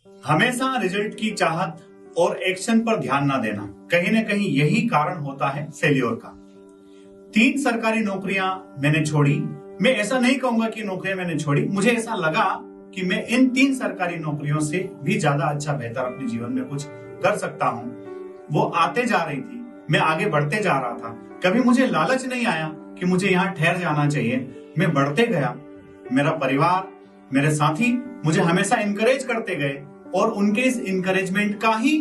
हमेशा रिजल्ट की चाहत और एक्शन पर ध्यान न देना कहीं ना कहीं यही कारण होता है फेल्योर का। 3 सरकारी नौकरियां मैंने छोड़ी। मैं ऐसा नहीं कहूंगा कि नौकरियां मैंने छोड़ी, मुझे ऐसा लगा कि मैं इन 3 सरकारी नौकरियों से भी ज्यादा अच्छा बेहतर अपने जीवन में कुछ कर सकता हूं। वो आते जा रही थी, मैं आगे बढ़ते जा रहा था। कभी मुझे लालच नहीं आया कि मुझे यहाँ ठहर जाना चाहिए। मैं बढ़ते गया। मेरा परिवार, मेरे साथी मुझे हमेशा इंकरेज करते गए और उनके इस इंकरेजमेंट का ही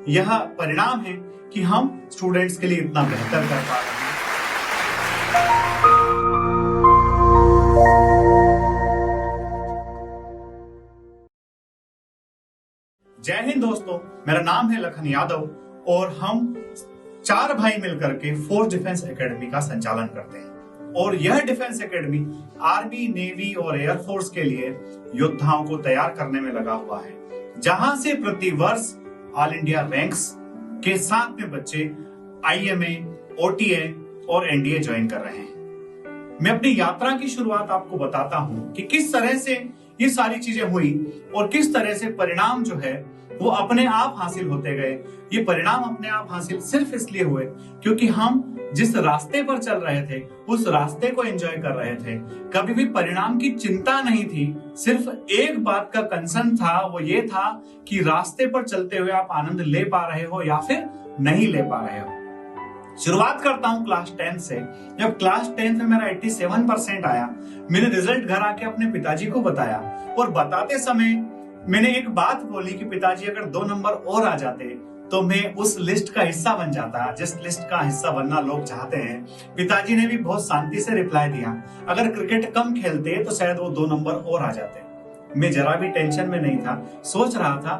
यह परिणाम है कि हम स्टूडेंट्स के लिए इतना बेहतर कर पा रहे हैं। जय हिंद दोस्तों, मेरा नाम है लखन यादव और हम 4 भाई मिलकर के फोर्स डिफेंस एकेडमी का संचालन करते हैं। और यह डिफेंस एकेडमी आर्मी, नेवी और एयरफोर्स के लिए योद्धाओं को तैयार करने में लगा हुआ है, जहां से प्रति वर्ष ऑल इंडिया रैंक्स के साथ में बच्चे IMA, OTA और NDA ज्वाइन कर रहे हैं। मैं अपनी यात्रा की शुरुआत आपको बताता हूं कि किस तरह से ये सारी चीजें हुई और किस तरह से परिणाम जो है वो अपने आप हासिल होते गए। ये परिणाम अपने आप हासिल सिर्फ इसलिए हुए क्योंकि हम जिस रास्ते पर चल रहे थे उस रास्ते को एंजॉय कर रहे थे। कभी भी परिणाम की चिंता नहीं थी, सिर्फ एक बात का कंसर्न था, वो ये था कि रास्ते पर चलते हुए आप आनंद ले पा रहे हो या फिर नहीं ले पा रहे हो। शुरुआत करता हूं क्लास 10 से। जब क्लास 10 में मेरा 87% आया, मैंने रिजल्ट घर आके अपने पिताजी को बताया और बताते समय मैंने एक बात बोली कि पिताजी अगर 2 नंबर और आ जाते तो मैं उस लिस्ट का हिस्सा बन जाता जिस लिस्ट का हिस्सा बनना लोग चाहते हैं। पिताजी ने भी बहुत शांति से रिप्लाई दिया, अगर क्रिकेट कम खेलते तो शायद वो 2 नंबर और आ जाते। मैं जरा भी टेंशन में नहीं था, सोच रहा था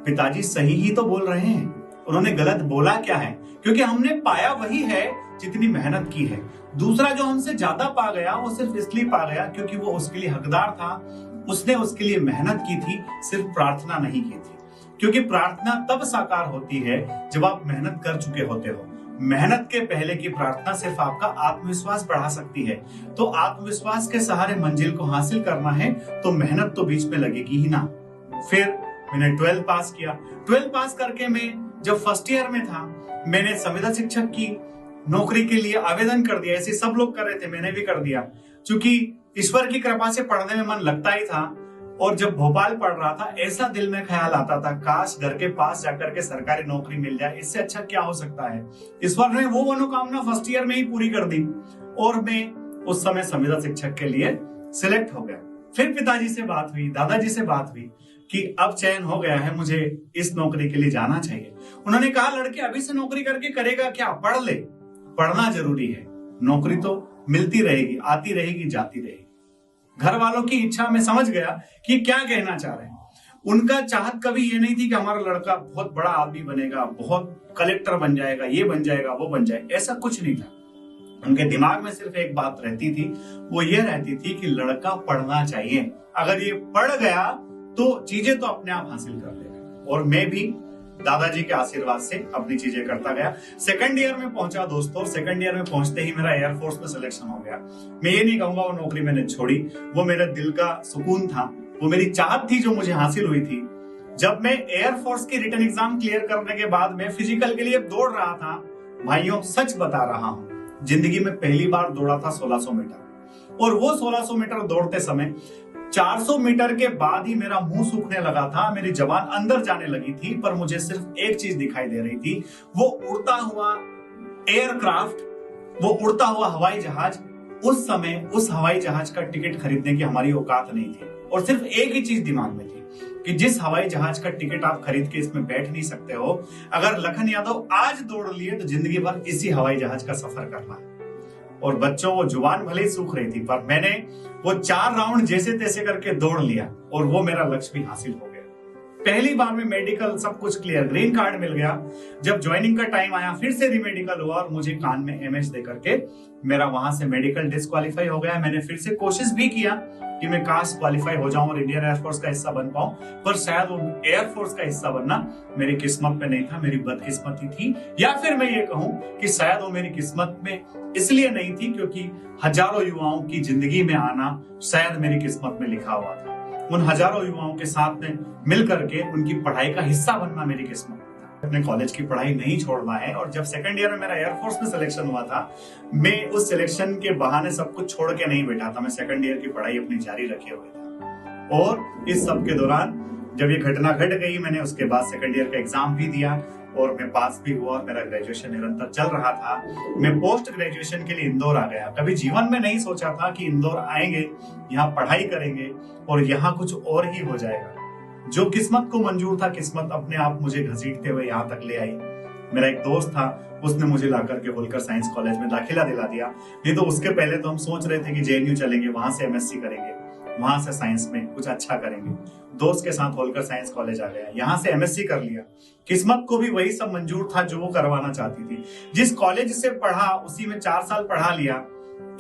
पिताजी सही ही तो बोल रहे हैं, उन्होंने गलत बोला क्या है, क्योंकि हमने पाया वही है जितनी मेहनत की है। दूसरा जो हमसे ज्यादा पा गया वो सिर्फ इसलिए पा गया क्योंकि वो उसके लिए हकदार था, उसने उसके लिए मेहनत की थी, सिर्फ प्रार्थना नहीं की थी। क्योंकि प्रार्थना तब साकार होती है जब आप मेहनत कर चुके होते हो। मेहनत के पहले की प्रार्थना सिर्फ आपका आत्मविश्वास बढ़ा सकती है। तो आत्मविश्वास के सहारे मंजिल को हासिल करना है तो मेहनत तो बीच में लगेगी ही ना। फिर मैंने 12 पास किया। 12 पास करके मैं जब फर्स्ट ईयर में था, मैंने संविदा शिक्षक की नौकरी के लिए आवेदन कर दिया। ऐसे सब लोग कर रहे थे, मैंने भी कर दिया। क्योंकि ईश्वर की कृपा से पढ़ने में मन लगता ही था। और जब भोपाल पढ़ रहा था, ऐसा दिल में ख्याल आता था, काश घर के पास जाकर के सरकारी नौकरी मिल जाए, इससे अच्छा क्या हो सकता है। ईश्वर ने वो मनोकामना फर्स्ट ईयर में ही पूरी कर दी और मैं उस समय संविदा शिक्षक के लिए सिलेक्ट हो गया। फिर पिताजी से बात हुई, दादाजी से बात हुई कि अब चयन हो गया है, मुझे इस नौकरी के लिए जाना चाहिए। उन्होंने कहा, लड़के अभी से नौकरी करके करेगा क्या, पढ़ ले। पढ़ना जरूरी है, नौकरी तो मिलती रहेगी, आती रहेगी, जाती रहेगी। घर वालों की इच्छा में समझ गया कि क्या कहना चाह रहे हैं। उनका चाहत कभी ये नहीं थी कि हमारा लड़का बहुत बड़ा आदमी बनेगा, बहुत कलेक्टर बन जाएगा, ये बन जाएगा, वो बन जाएगा, ऐसा कुछ नहीं था। उनके दिमाग में सिर्फ एक बात रहती थी, वो ये रहती थी कि लड़का पढ़ना चाहिए, अगर ये पढ़ गया तो चीजें तो अपने आप हासिल कर लेगा। और मैं भी दादाजी के आशीर्वाद से अपनी चीजें करता गया। सेकंड ईयर में पहुंचा दोस्तों, सेकंड ईयर में पहुंचते ही मेरा एयरफोर्स में सिलेक्शन हो गया। मैं ये नहीं कहूंगा वो नौकरी मैंने छोड़ी, वो मेरे दिल का सुकून था, वो मेरी चाहत थी जो मुझे हासिल हुई थी। जब मैं एयरफोर्स की रिटन एग्जाम क्लियर करने के बाद में फिजिकल के लिए दौड़ रहा था, भाइयों सच बता रहा हूं, जिंदगी में पहली बार दौड़ा था 1600 मीटर। और वो 1600 मीटर दौड़ते समय 400 मीटर के बाद ही मेरा मुंह सूखने लगा था, मेरी जबान अंदर जाने लगी थी, पर मुझे सिर्फ एक चीज दिखाई दे रही थी, वो उड़ता हुआ एयरक्राफ्ट, वो उड़ता हुआ हवाई जहाज। उस समय उस हवाई जहाज का टिकट खरीदने की हमारी औकात नहीं थी और सिर्फ एक ही चीज दिमाग में थी कि जिस हवाई जहाज का टिकट आप खरीद के इसमें बैठ नहीं सकते हो, अगर लखन यादव आज दौड़ लिए तो जिंदगी भर इसी हवाई जहाज का सफर करना है। और बच्चों, वो जुबान भले ही सूख रही थी, पर मैंने वो 4 राउंड जैसे तैसे करके दौड़ लिया और वो मेरा लक्ष्य भी हासिल हो गया। पहली बार में मेडिकल सब कुछ क्लियर, ग्रीन कार्ड मिल गया। जब ज्वाइनिंग का टाइम आया फिर से रीमेडिकल हुआ और मुझे कान में MS दे करके मेरा वहां से मेडिकल डिस्क्वालीफाई हो गया। मैंने फिर से कोशिश भी किया कि मैं काश क्वालिफाई हो जाऊं और इंडियन एयरफोर्स का हिस्सा बन पाऊं, पर शायद वो एयरफोर्स का हिस्सा बनना मेरी किस्मत में नहीं था, मेरी बदकिस्मती थी। या फिर मैं ये कहूं कि शायद वो मेरी किस्मत में इसलिए नहीं थी क्योंकि हजारों युवाओं की जिंदगी में आना शायद मेरी किस्मत में लिखा हुआ था। उन हजारों युवाओं के साथ में मिल करके उनकी पढ़ाई का हिस्सा बनना मेरी किस्मत था। अपने कॉलेज की पढ़ाई नहीं छोड़ना है। और जब सेकंड ईयर में मेरा एयरफोर्स में सिलेक्शन हुआ था, मैं उस सिलेक्शन के बहाने सब कुछ छोड़ के नहीं बैठा था। मैं सेकंड ईयर की पढ़ाई अपनी जारी रखे हुए था। और इस सब के दौरान जब ये घटना घट गई, मैंने उसके बाद सेकंड ईयर का एग्जाम भी दिया और मैं पास भी हुआ और मेरा ग्रेजुएशन निरंतर चल रहा था। मैं पोस्ट ग्रेजुएशन के लिए इंदौर आ गया। कभी जीवन में नहीं सोचा था कि इंदौर आएंगे, यहाँ पढ़ाई करेंगे और यहाँ कुछ और ही हो जाएगा। जो किस्मत को मंजूर था, किस्मत अपने आप मुझे घसीटते हुए यहाँ तक ले आई। मेरा एक दोस्त था, उसने मुझे लाकर के होलकर साइंस कॉलेज में दाखिला दिला दिया। नहीं तो उसके पहले तो हम सोच रहे थे कि जेएनयू चलेंगे, वहां से एमएससी करेंगे, वहां से साइंस में कुछ अच्छा करेंगे। दोस्त के साथ होलकर साइंस कॉलेज आ गया, यहाँ से एमएससी कर लिया। किस्मत को भी वही सब मंजूर था जो वो करवाना चाहती थी। जिस कॉलेज से पढ़ा उसी में 4 साल पढ़ा लिया।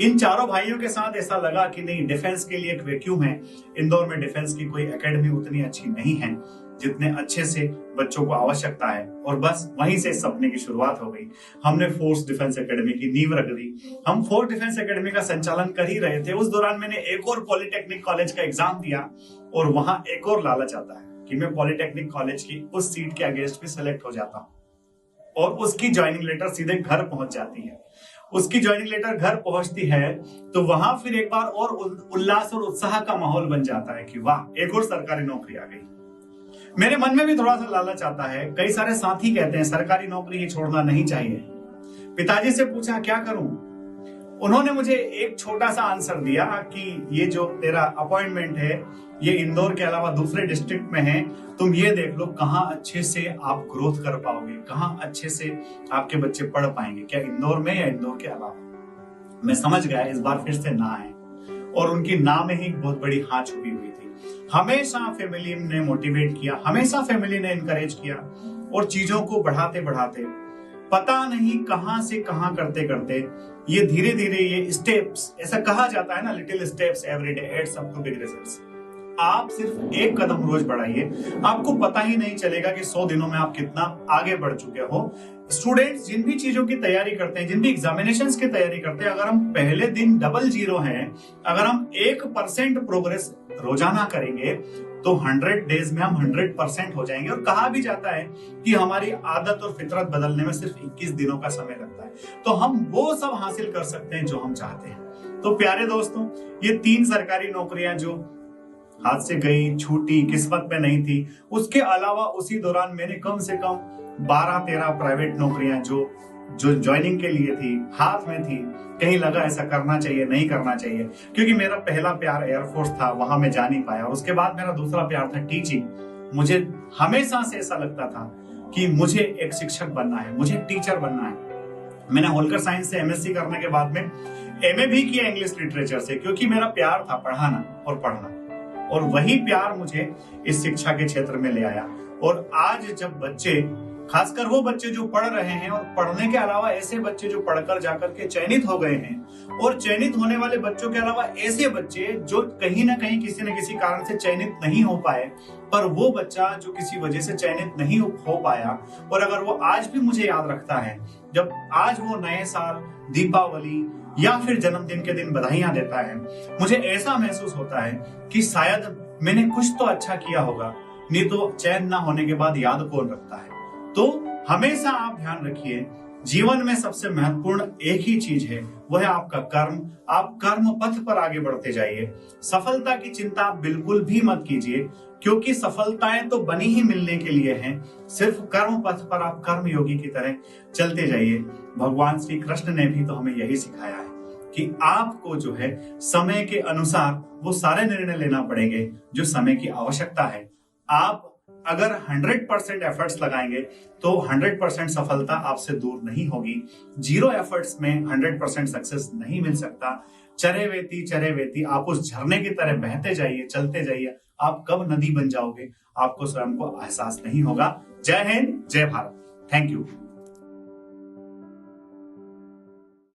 इन चारों भाइयों के साथ ऐसा लगा कि नहीं, डिफेंस के लिए एक वैक्यूम है। इंदौर में डिफेंस की कोई एकेडमी उतनी अच्छी नहीं है जितने अच्छे से बच्चों को आवश्यकता है। और बस वहीं से सपने की शुरुआत हो गई। हमने फोर्स डिफेंस एकेडमी की नींव रख दी। हम फोर्स डिफेंस एकेडमी का संचालन कर ही रहे थे। उस दौरान मैंने एक और पॉलिटेक्निक कॉलेज का एग्जाम दिया और वहां एक और लालच आता है कि मैं पॉलिटेक्निक कॉलेज की उस सीट के अगेंस्ट भी सिलेक्ट हो जाता हूं। और उसकी ज्वाइनिंग लेटर सीधे घर पहुंच जाती है। उसकी ज्वाइनिंग लेटर घर पहुंचती है तो वहां फिर एक बार और उल्लास और उत्साह का माहौल बन जाता है कि वाह, एक और सरकारी नौकरी आ गई। मेरे मन में भी थोड़ा सा लालच आता है। कई सारे साथी कहते हैं सरकारी नौकरी ही छोड़ना नहीं चाहिए। पिताजी से पूछा क्या करूं? उन्होंने मुझे एक छोटा सा आंसर दिया कि ये जो तेरा अपॉइंटमेंट है ये इंदौर के अलावा दूसरे डिस्ट्रिक्ट में है। तुम ये देख लो कहाँ अच्छे से आप ग्रोथ कर पाओगे, कहाँ अच्छे से आपके बच्चे पढ़ पाएंगे, क्या इंदौर में या इंदौर के अलावा। मैं समझ गया इस बार फिर से ना है। और उनकी ना में ही बहुत बड़ी हाँ छुपी हुई थी। हमेशा फैमिली ने मोटिवेट किया, हमेशा फैमिली ने इनकरेज किया। और चीजों को बढ़ाते बढ़ाते पता नहीं कहां से कहां करते करते ये धीरे धीरे ये स्टेप्स, ऐसा कहा जाता है ना, little steps every day adds up to big results. आप सिर्फ एक कदम रोज बढ़ाइए, आपको पता ही नहीं चलेगा कि 100 दिनों में आप कितना आगे बढ़ चुके हो। स्टूडेंट्स जिन भी चीजों की तैयारी करते हैं, जिन भी एग्जामिनेशंस की तैयारी करते हैं, अगर हम पहले दिन डबल जीरो हैं, अगर हम 1% प्रोग्रेस रोजाना करेंगे तो 100 डेज में हम 100% हो जाएंगे। और कहा भी जाता है कि हमारी आदत और फितरत बदलने में सिर्फ 21 दिनों का समय लगता है। तो हम वो सब हासिल कर सकते हैं जो हम चाहते हैं। तो प्यारे दोस्तों, ये 3 सरकारी नौकरियां जो हाथ से गई, छूटी, किस्मत में नहीं थी, उसके अलावा उसी दौरान मैंने कम से कम 12-13 प्राइवेट नौकरियां जो ज्वाइनिंग के लिए थी, हाथ में थी। कहीं लगा ऐसा करना चाहिए, नहीं करना चाहिए, क्योंकि मेरा पहला प्यार एयरफोर्स था, वहां मैं जा नहीं पाया। और उसके बाद मेरा दूसरा प्यार था टीचिंग। मुझे हमेशा से ऐसा लगता था कि मुझे एक शिक्षक बनना है, मुझे टीचर बनना है। मैंने होलकर साइंस से एमएससी करने के बाद में एमए भी किया इंग्लिश लिटरेचर से, क्योंकि मेरा प्यार था पढ़ाना और पढ़ना। और वही प्यार मुझे इस शिक्षा के क्षेत्र में ले आया। और आज जब बच्चे, खासकर वो बच्चे जो पढ़ रहे हैं और पढ़ने के अलावा ऐसे बच्चे जो पढ़कर जाकर के चयनित हो गए हैं, और चयनित होने वाले बच्चों के अलावा ऐसे बच्चे जो कहीं ना कहीं किसी न किसी कारण से चयनित नहीं हो पाए, पर वो बच्चा जो किसी वजह से चयनित नहीं हो पाया, और अगर वो आज भी मुझे याद रखता है, जब आज वो नए साल, दीपावली या फिर जन्मदिन के दिन बधाइयां देता है, मुझे ऐसा महसूस होता है कि शायद मैंने कुछ तो अच्छा किया होगा। नहीं तो चयन ना होने के बाद याद कौन रखता है। तो हमेशा आप ध्यान रखिए, जीवन में सबसे महत्वपूर्ण एक ही चीज है, वो है आपका कर्म। आप कर्म पथ पर आगे बढ़ते जाइए। सफलता की चिंता आप बिल्कुल भी मत कीजिए, क्योंकि सफलताएं तो बनी ही मिलने के लिए हैं। सिर्फ कर्म पथ पर आप कर्म योगी की तरह चलते जाइए। भगवान श्री कृष्ण ने भी तो हमें यही सिखाया है कि आपको जो है समय के अनुसार वो सारे निर्णय लेना पड़ेंगे जो समय की आवश्यकता है। आप अगर 100% एफर्ट्स लगाएंगे तो 100% सफलता आपसे दूर नहीं होगी। 0 एफर्ट्स में 100% सक्सेस नहीं मिल सकता। चरे वेती आप उस झरने की तरह बहते जाइए, चलते जाइए। आप कब नदी बन जाओगे आपको स्वयं को एहसास नहीं होगा। जय हिंद, जय भारत। Thank you.